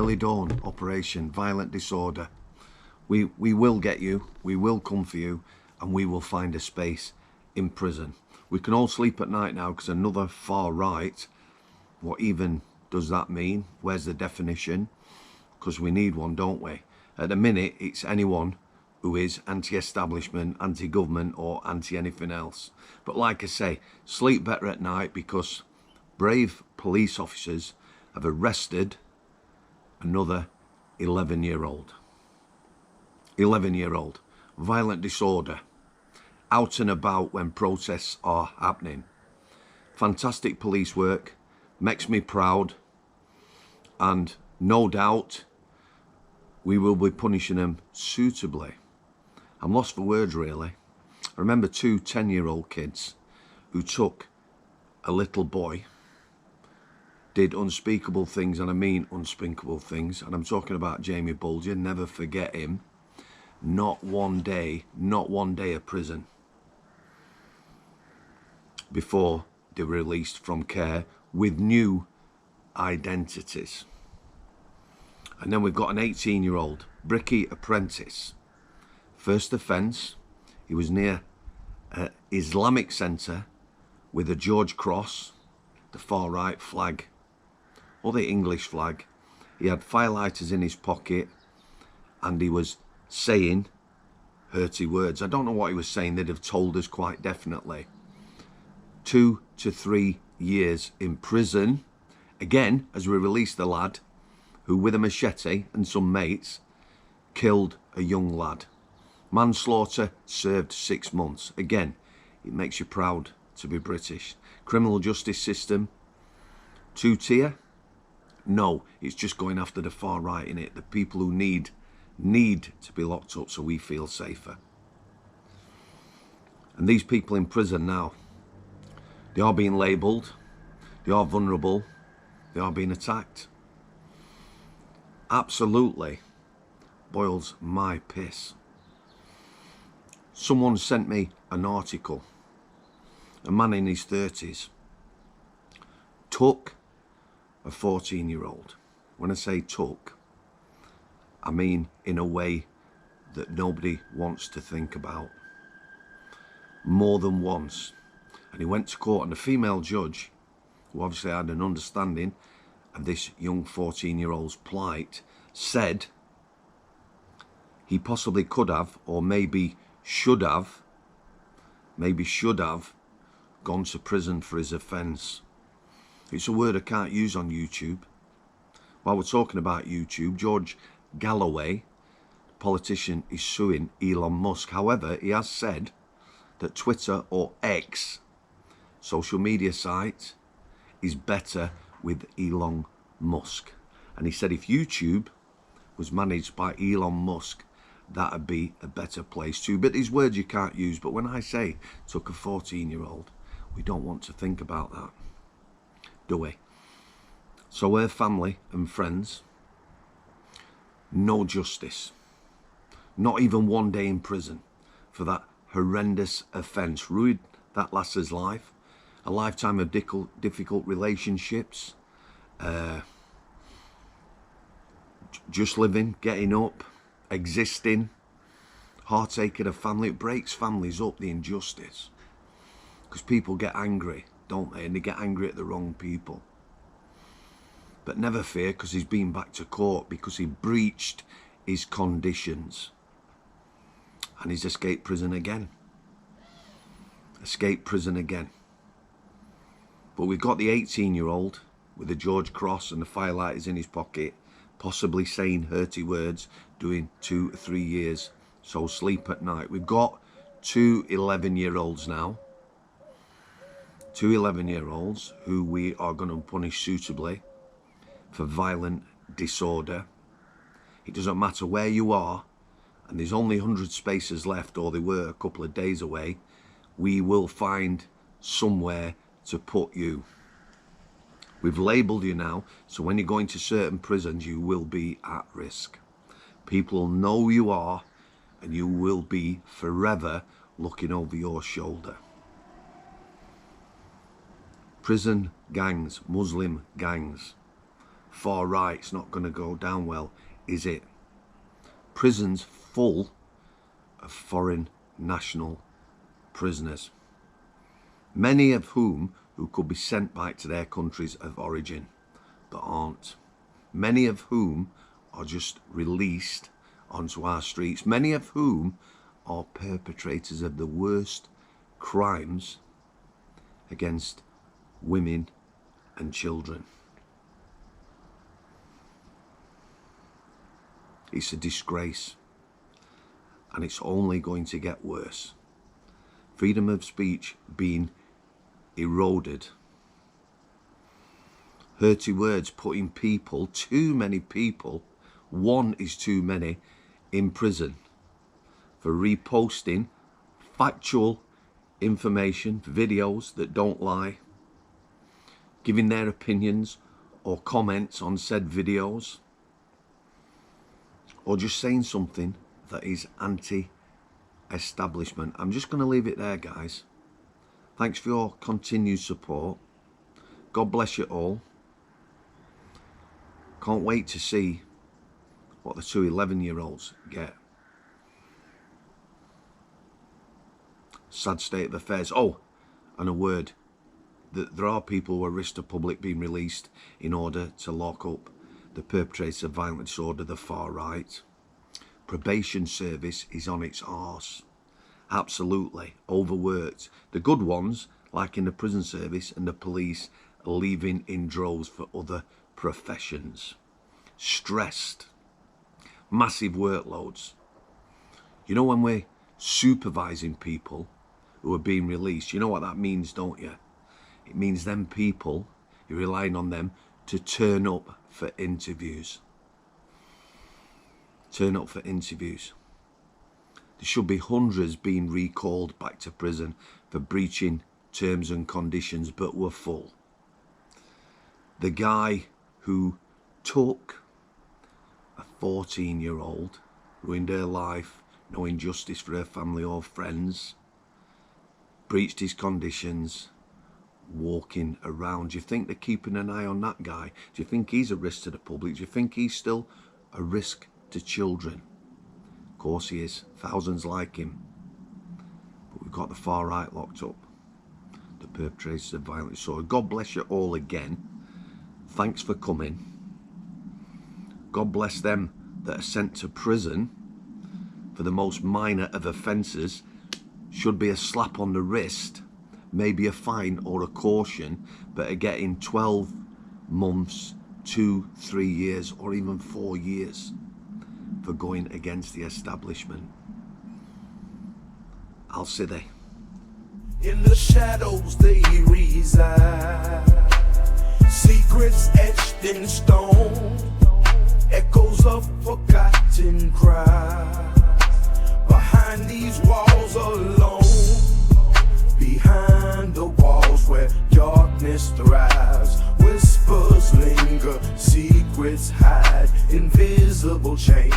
Billy Dawn operation, violent disorder. We will get you, we will come for you, and we will find a space in prison. We can all sleep at night now because another far right, what even does that mean? Where's the definition? Because we need one, don't we? At the minute, it's anyone who is anti-establishment, anti-government, or anti-anything else. But like I say, sleep better at night because brave police officers have arrested another 11-year-old. 11-year-old. Violent disorder. Out and about when protests are happening. Fantastic police work. Makes me proud. And no doubt we will be punishing them suitably. I'm lost for words, really. I remember two 10-year-old kids who took a little boy, did unspeakable things, and I mean unspeakable things, and I'm talking about Jamie Bulger, never forget him. Not one day of prison before they were released from care with new identities. And then we've got an 18-year-old brickie apprentice. First offence, he was near an Islamic centre with a George Cross, the far right flag, or the English flag. He had firelighters in his pocket and he was saying hurty words. I don't know what he was saying, they'd have told us quite definitely. 2 to 3 years in prison, again, as we released the lad who, with a machete and some mates, killed a young lad. Manslaughter, served 6 months. Again, it makes you proud to be British. Criminal justice system, 2-tier? No, it's just going after the far right in it. The people who need to be locked up so we feel safer. And these people in prison now, they are being labelled, they are vulnerable, they are being attacked. Absolutely boils my piss. Someone sent me an article. A man in his 30s took a 14-year-old. When I say took, I mean in a way that nobody wants to think about. More than once. And he went to court, and the female judge, who obviously had an understanding of this young 14-year-old's plight, said he possibly could have, or maybe should have gone to prison for his offence. It's a word I can't use on YouTube. While we're talking about YouTube, George Galloway, politician, is suing Elon Musk. However, he has said that Twitter, or X, social media site, is better with Elon Musk. And he said if YouTube was managed by Elon Musk, that would be a better place too. But these words you can't use. But when I say took a 14-year-old, we don't want to think about that, do we? So her family and friends, no justice. Not even 1 day in prison for that horrendous offence. Ruined that lass's life. A lifetime of difficult relationships. Just living, getting up, existing. Heartache in a family. It breaks families up, the injustice. Because people get angry, don't they? And they get angry at the wrong people. But never fear, because he's been back to court because he breached his conditions. And he's escaped prison again. Escaped prison again. But we've got the 18-year-old with the George Cross and the firelighters in his pocket, possibly saying hurty words, doing 2 or 3 years. So sleep at night. We've got 2 11-year-olds now. 2 11-year-olds who we are going to punish suitably for violent disorder. It doesn't matter where you are, and there's only 100 spaces left, or they were a couple of days away. We will find somewhere to put you. We've labelled you now, so when you go into certain prisons, you will be at risk. People will know who you are, and you will be forever looking over your shoulder. Prison gangs, Muslim gangs, far right. It's not going to go down well, is it? Prisons full of foreign national prisoners, many of whom who could be sent back to their countries of origin, but aren't. Many of whom are just released onto our streets, many of whom are perpetrators of the worst crimes against women and children. It's a disgrace, and it's only going to get worse. Freedom of speech being eroded. Hurty words putting people, too many people, one is too many, in prison for reposting factual information, videos that don't lie, giving their opinions or comments on said videos, or just saying something that is anti-establishment. I'm just going to leave it there, guys. Thanks for your continued support. God bless you all. Can't wait to see what the two 11-year-olds get. Sad state of affairs. Oh, and a word. That there are people who are risk to public being released in order to lock up the perpetrators of violent disorder, the far right. Probation service is on its arse. Absolutely. Overworked. The good ones, like in the prison service and the police, are leaving in droves for other professions. Stressed. Massive workloads. You know, when we're supervising people who are being released, you know what that means, don't you? It means them people, you're relying on them to turn up for interviews. Turn up for interviews. There should be hundreds being recalled back to prison for breaching terms and conditions, but we're full. The guy who took a 14-year-old, ruined her life, no injustice for her family or friends, breached his conditions, walking around. Do you think they're keeping an eye on that guy? Do you think he's a risk to the public? Do you think he's still a risk to children? Of course he is. Thousands like him. But we've got the far right locked up. The perpetrators of violence. So God bless you all again. Thanks for coming. God bless them that are sent to prison for the most minor of offences. Should be a slap on the wrist, maybe a fine or a caution, but are getting 12 months, 2, 3 years, or even 4 years for going against the establishment. I'll see they. In the shadows they reside, secrets etched in stone, echoes of forgotten cries. Behind these walls alone, behind the walls where darkness thrives, whispers linger, secrets hide, invisible chains.